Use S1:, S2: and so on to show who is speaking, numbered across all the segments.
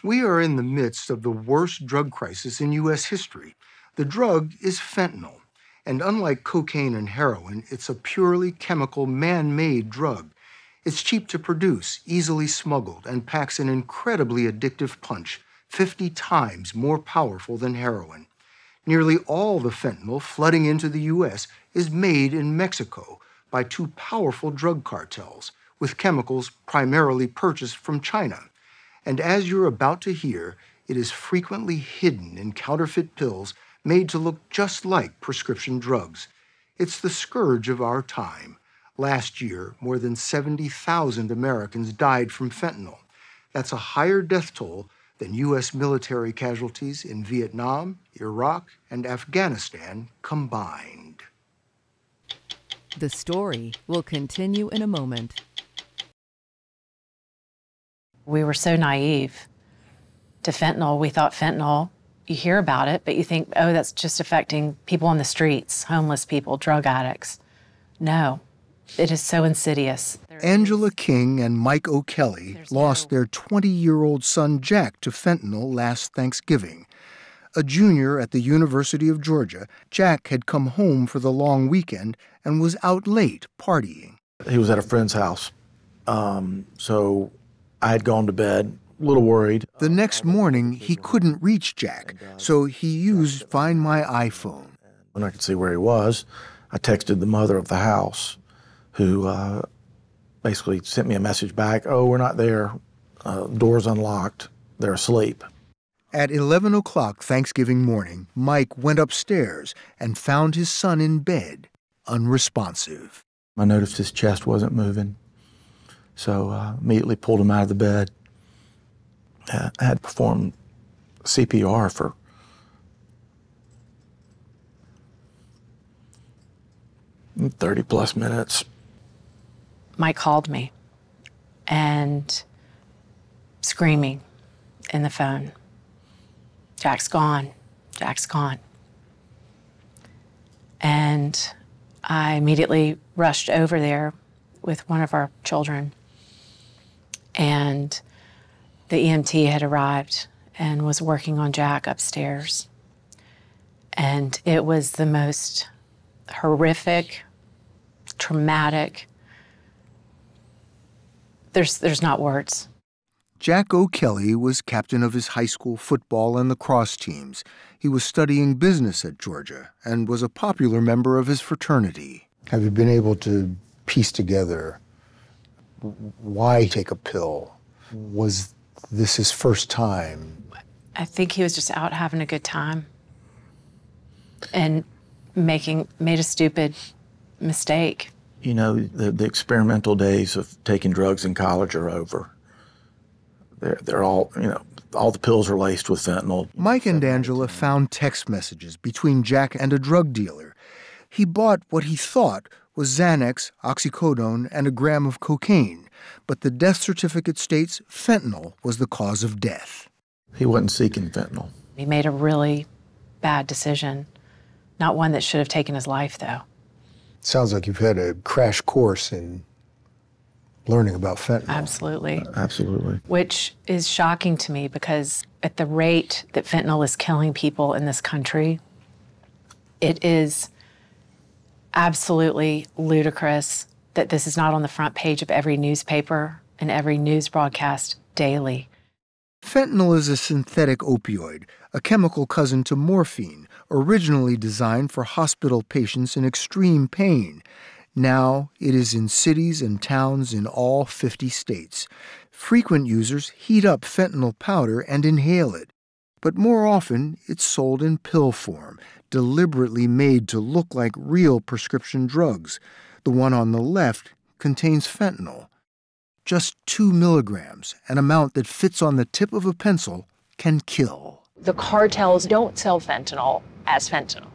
S1: We are in the midst of the worst drug crisis in U.S. history. The drug is fentanyl, and unlike cocaine and heroin, it's a purely chemical, man-made drug. It's cheap to produce, easily smuggled, and packs an incredibly addictive punch, 50 times more powerful than heroin. Nearly all the fentanyl flooding into the U.S. is made in Mexico by two powerful drug cartels, with chemicals primarily purchased from China. And as you're about to hear, it is frequently hidden in counterfeit pills made to look just like prescription drugs. It's the scourge of our time. Last year, more than 70,000 Americans died from fentanyl. That's a higher death toll than U.S. military casualties in Vietnam, Iraq, and Afghanistan combined.
S2: The story will continue in a moment.
S3: We were so naive to fentanyl. We thought fentanyl, you hear about it, but you think, oh, that's just affecting people on the streets, homeless people, drug addicts. No, it is so insidious.
S1: Angela King and Mike O'Kelly lost their 20-year-old son Jack to fentanyl last Thanksgiving. A junior at the University of Georgia, Jack had come home for the long weekend and was out late partying.
S4: He was at a friend's house, so I had gone to bed, a little worried.
S1: The next morning, he couldn't reach Jack, so he used Find My iPhone.
S4: When I could see where he was, I texted the mother of the house, who basically sent me a message back, oh, we're not there, door's unlocked, they're asleep.
S1: At 11 o'clock Thanksgiving morning, Mike went upstairs and found his son in bed, unresponsive.
S4: I noticed his chest wasn't moving, so immediately pulled him out of the bed. I had performed CPR for 30-plus minutes.
S3: Mike called me and screaming in the phone, Jack's gone, Jack's gone. And I immediately rushed over there with one of our children, and the EMT had arrived and was working on Jack upstairs. And it was the most horrific, traumatic, there's not words.
S1: Jack O'Kelly was captain of his high school football and lacrosse teams. He was studying business at Georgia and was a popular member of his fraternity. Have you been able to piece together why take a pill? Was this his first time?
S3: I think he was just out having a good time and made a stupid mistake.
S4: You know, the experimental days of taking drugs in college are over. They're all, you know, all the pills are laced with fentanyl.
S1: Mike and Angela found text messages between Jack and a drug dealer. He bought what he thought was Xanax, oxycodone, and a gram of cocaine, but the death certificate states fentanyl was the cause of death.
S4: He wasn't seeking fentanyl.
S3: He made a really bad decision, not one that should have taken his life, though.
S1: Sounds like you've had a crash course in learning about fentanyl.
S3: Absolutely.
S4: Absolutely.
S3: Which is shocking to me because at the rate that fentanyl is killing people in this country, it is absolutely ludicrous that this is not on the front page of every newspaper and every news broadcast daily.
S1: Fentanyl is a synthetic opioid, a chemical cousin to morphine, originally designed for hospital patients in extreme pain. Now it is in cities and towns in all 50 states. Frequent users heat up fentanyl powder and inhale it. But more often, it's sold in pill form, deliberately made to look like real prescription drugs. The one on the left contains fentanyl. Just 2 milligrams, an amount that fits on the tip of a pencil, can kill.
S5: The cartels don't sell fentanyl as fentanyl.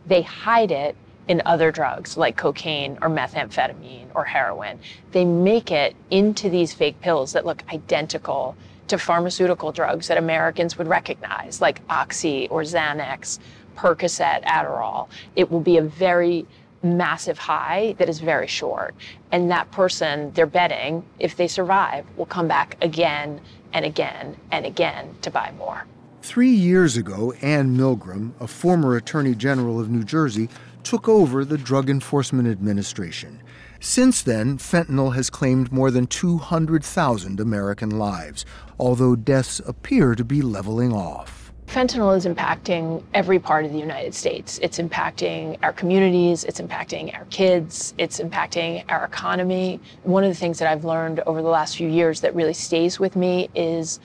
S5: They hide it in other drugs like cocaine or methamphetamine or heroin. They make it into these fake pills that look identical to pharmaceutical drugs that Americans would recognize, like Oxy or Xanax, Percocet, Adderall. It will be a very massive high that is very short. And that person, they're betting, if they survive, will come back again and again and again to buy more.
S1: 3 years ago, Ann Milgram, a former Attorney General of New Jersey, took over the Drug Enforcement Administration. Since then, fentanyl has claimed more than 200,000 American lives, although deaths appear to be leveling off.
S5: Fentanyl is impacting every part of the United States. It's impacting our communities, it's impacting our kids, it's impacting our economy. One of the things that I've learned over the last few years that really stays with me is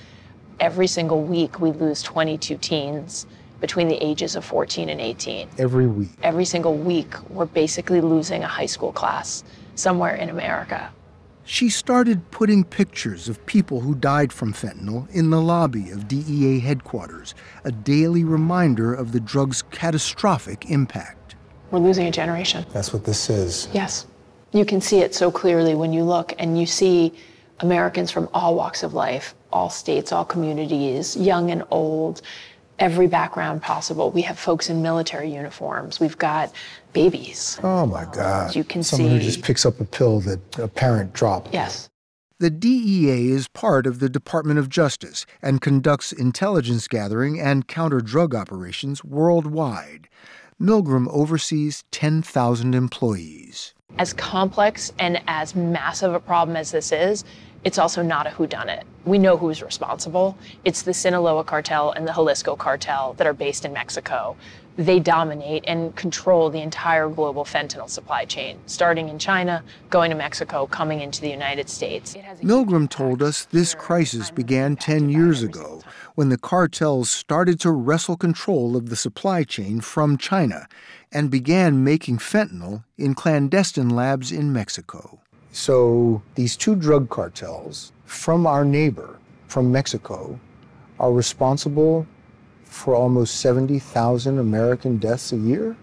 S5: every single week we lose 22 teens between the ages of 14 and 18.
S1: Every week?
S5: Every single week, we're basically losing a high school class somewhere in America.
S1: She started putting pictures of people who died from fentanyl in the lobby of DEA headquarters, a daily reminder of the drug's catastrophic impact.
S5: We're losing a generation.
S1: That's what this is.
S5: Yes. You can see it so clearly when you look and you see Americans from all walks of life, all states, all communities, young and old, every background possible. We have folks in military uniforms. We've got babies.
S1: Oh my God.
S5: You can
S1: Someone who
S5: see.
S1: just picks up a pill that a parent dropped.
S5: Yes.
S1: The DEA is part of the Department of Justice and conducts intelligence gathering and counter-drug operations worldwide. Milgram oversees 10,000 employees.
S5: As complex and as massive a problem as this is, it's also not a whodunit. We know who's responsible. It's the Sinaloa cartel and the Jalisco cartel that are based in Mexico. They dominate and control the entire global fentanyl supply chain, starting in China, going to Mexico, coming into the United States.
S1: Milgram told us this crisis began 10 years ago when the cartels started to wrestle control of the supply chain from China and began making fentanyl in clandestine labs in Mexico. So these two drug cartels from our neighbor, from Mexico, are responsible for almost 70,000 American deaths a year?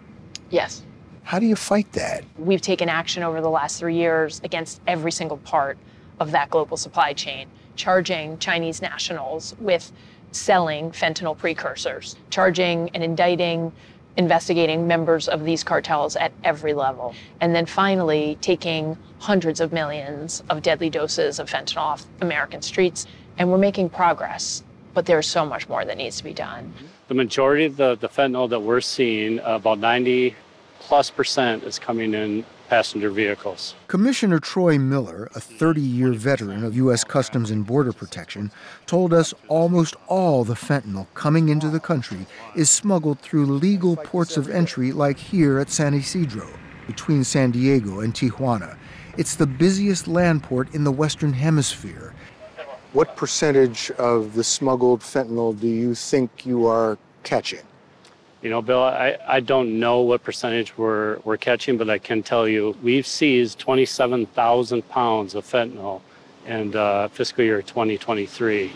S5: Yes.
S1: How do you fight that?
S5: We've taken action over the last 3 years against every single part of that global supply chain, charging Chinese nationals with selling fentanyl precursors, charging and indicting, investigating members of these cartels at every level, and then finally taking hundreds of millions of deadly doses of fentanyl off American streets. And we're making progress, but there's so much more that needs to be done.
S6: The majority of the fentanyl that we're seeing, about 90+%, is coming in passenger vehicles.
S1: Commissioner Troy Miller, a 30-year veteran of U.S. Customs and Border Protection, told us almost all the fentanyl coming into the country is smuggled through legal ports of entry like here at San Isidro, between San Diego and Tijuana. It's the busiest land port in the Western Hemisphere. What percentage of the smuggled fentanyl do you think you are catching?
S6: You know, Bill, I don't know what percentage we're catching, but I can tell you we've seized 27,000 pounds of fentanyl in fiscal year 2023.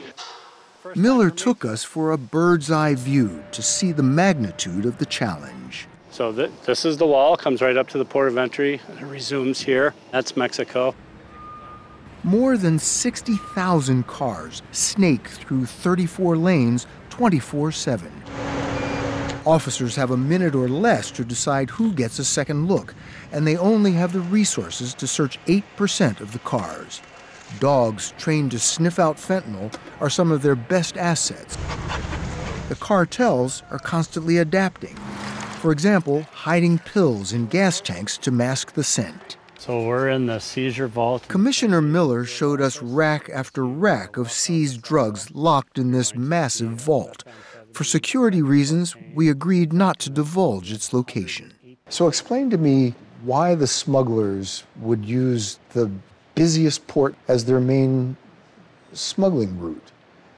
S1: Miller took us for a bird's eye view to see the magnitude of the challenge.
S6: So this is the wall, comes right up to the port of entry, and it resumes here. That's Mexico.
S1: More than 60,000 cars snake through 34 lanes 24/7. Officers have a minute or less to decide who gets a second look, and they only have the resources to search 8% of the cars. Dogs trained to sniff out fentanyl are some of their best assets. The cartels are constantly adapting. For example, hiding pills in gas tanks to mask the scent.
S6: So we're in the seizure vault.
S1: Commissioner Miller showed us rack after rack of seized drugs locked in this massive vault. For security reasons, we agreed not to divulge its location. So explain to me why the smugglers would use the busiest port as their main smuggling route.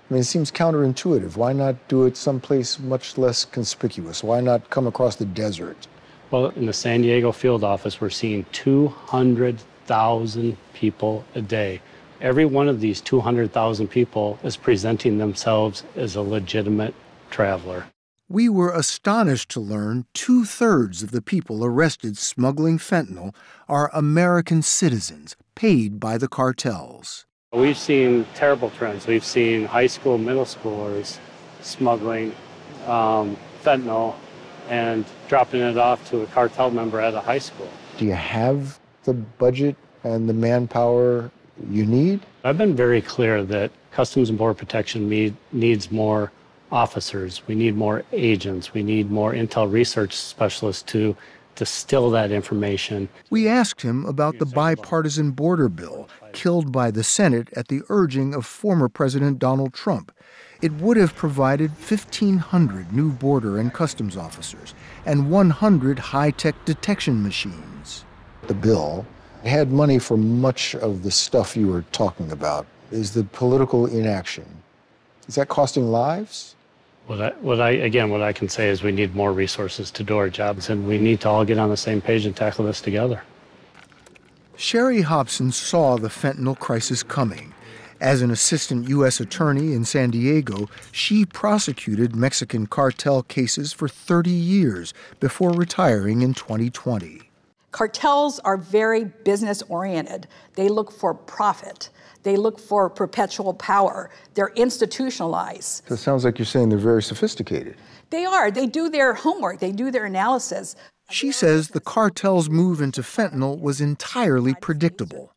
S1: I mean, it seems counterintuitive. Why not do it someplace much less conspicuous? Why not come across the desert?
S6: Well, in the San Diego field office, we're seeing 200,000 people a day. Every one of these 200,000 people is presenting themselves as a legitimate traveler.
S1: We were astonished to learn 2/3 of the people arrested smuggling fentanyl are American citizens paid by the cartels.
S6: We've seen terrible trends. We've seen high school, middle schoolers smuggling fentanyl and dropping it off to a cartel member at a high school.
S1: Do you have the budget and the manpower you need?
S6: I've been very clear that Customs and Border Protection needs more officers. We need more agents. We need more intel research specialists to distill that information.
S1: We asked him about the bipartisan border bill killed by the Senate at the urging of former President Donald Trump. It would have provided 1,500 new border and customs officers and 100 high-tech detection machines. The bill had money for much of the stuff you were talking about. Is the political inaction, is that costing lives?
S6: What I can say is we need more resources to do our jobs, and we need to all get on the same page and tackle this together.
S1: Sherry Hobson saw the fentanyl crisis coming. As an assistant U.S. attorney in San Diego, she prosecuted Mexican cartel cases for 30 years before retiring in 2020.
S7: Cartels are very business-oriented. They look for profit. They look for perpetual power. They're institutionalized.
S1: So it sounds like you're saying they're very sophisticated.
S7: They are. They do their homework. They do their analysis.
S1: She says the cartel's move into fentanyl was entirely predictable.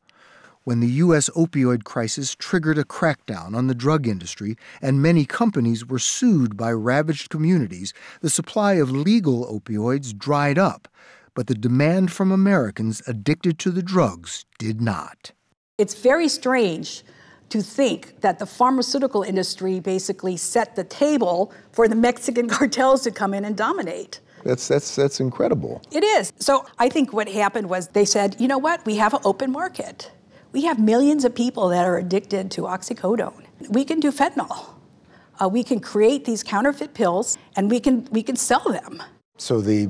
S1: When the U.S. opioid crisis triggered a crackdown on the drug industry and many companies were sued by ravaged communities, the supply of legal opioids dried up, but the demand from Americans addicted to the drugs did not.
S7: It's very strange to think that the pharmaceutical industry basically set the table for the Mexican cartels to come in and dominate.
S1: That's incredible.
S7: It is. So I think what happened was they said, you know what, we have an open market. We have millions of people that are addicted to oxycodone. We can do fentanyl. We can create these counterfeit pills, and we can sell them.
S1: So the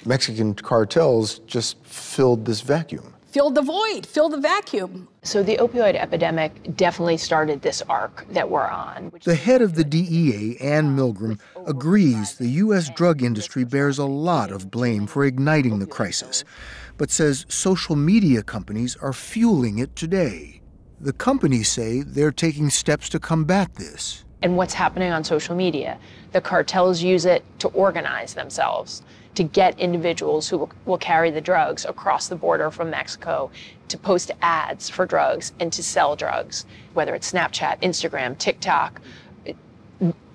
S1: Mexican cartels just filled this vacuum.
S7: Fill the void, fill the vacuum.
S5: So the opioid epidemic definitely started this arc that we're on.
S1: The head of the DEA, Ann Milgram, agrees the U.S. drug industry bears a lot of blame for igniting the crisis, but says social media companies are fueling it today. The companies say they're taking steps to combat this.
S5: And what's happening on social media? The cartels use it to organize themselves, to get individuals who will carry the drugs across the border from Mexico, to post ads for drugs and to sell drugs, whether it's Snapchat, Instagram, TikTok.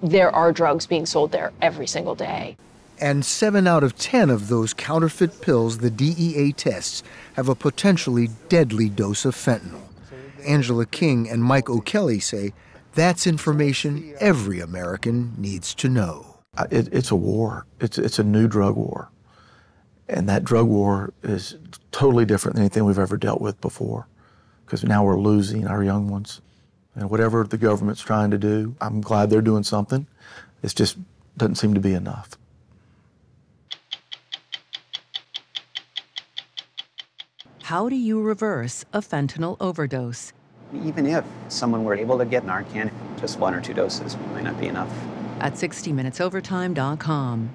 S5: There are drugs being sold there every single day.
S1: And 7 out of 10 of those counterfeit pills the DEA tests have a potentially deadly dose of fentanyl. Angela King and Mike O'Kelly say that's information every American needs to know.
S4: It's a war. It's a new drug war. And that drug war is totally different than anything we've ever dealt with before, because now we're losing our young ones. And whatever the government's trying to do, I'm glad they're doing something. It just doesn't seem to be enough.
S2: How do you reverse a fentanyl overdose?
S8: Even if someone were able to get Narcan, just 1 or 2 doses might not be enough.
S2: At 60minutesovertime.com.